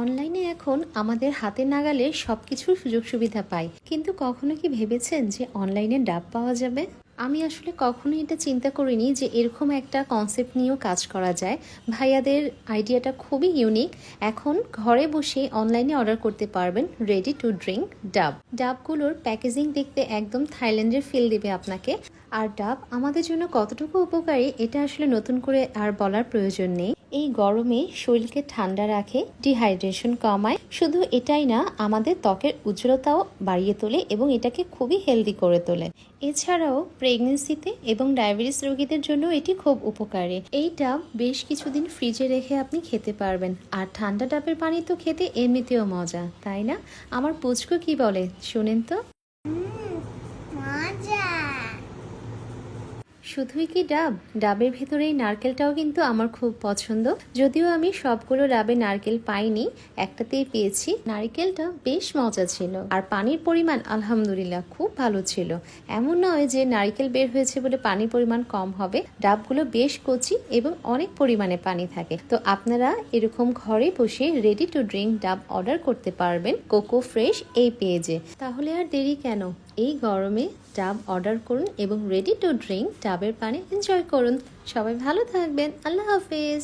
অনলাইনে এখন আমাদের হাতের নাগালে সবকিছুর সুযোগ সুবিধা পাই, কিন্তু কখনো কি ভেবেছেন যে অনলাইনে ডাব পাওয়া যাবে? আমি আসলে কখনো এটা চিন্তা করিনি যে এরকম একটা কনসেপ্ট নিয়েও কাজ করা যায়। ভাইয়াদের আইডিয়াটা খুবই ইউনিক। এখন ঘরে বসে অনলাইনে অর্ডার করতে পারবেন রেডি টু ড্রিঙ্ক ডাব। ডাবগুলোর প্যাকেজিং দেখতে একদম থাইল্যান্ডের ফিল দেবে আপনাকে। আর ডাব আমাদের জন্য কতটুকু উপকারী এটা আসলে নতুন করে আর বলার প্রয়োজন নেই। এই গরমে শরীরকে ঠান্ডা রাখে, ডিহাইড্রেশন কমায়, শুধু এটাই না, আমাদের ত্বকের উজ্জ্বলতাও বাড়িয়ে তোলে এবং এটাকে খুবই হেলদি করে তোলে। এছাড়াও প্রেগনেন্সিতে এবং ডায়াবেটিস রোগীদের জন্য এটি খুব উপকারী। এই ডাব বেশ কিছুদিন ফ্রিজে রেখে আপনি খেতে পারবেন। আর ঠান্ডা ডাবের পানি তো খেতে এমনিতেও মজা, তাই না? আমার পুচকু কি বলে শোনেন তো। মজা। শুধুই কি ডাব? ডাবের ভেতরে এই নারকেলটাও কিন্তু আমার খুব পছন্দ। যদিও আমি সবগুলো ডাবে নারকেল পাইনি, একটাতেই পেয়েছি। নারকেলটা বেশ মজা ছিল আর পানির পরিমাণ আলহামদুলিল্লাহ খুব ভালো ছিল। এমন নয় যে নারকেল বের হয়েছে বলে পানির পরিমাণ কম হবে। ডাবগুলো বেশ কচি এবং অনেক পরিমাণে পানি থাকে। তো আপনারা এরকম ঘরে বসে রেডি টু ড্রিঙ্ক ডাব অর্ডার করতে পারবেন কোকো ফ্রেশ এই পেজে। তাহলে আর দেরি কেন? এই গরমে ডাব অর্ডার করুন এবং রেডি টু ড্রিঙ্ক ডাবের পানি এনজয় করুন। সবাই ভালো থাকবেন। আল্লাহ হাফেজ।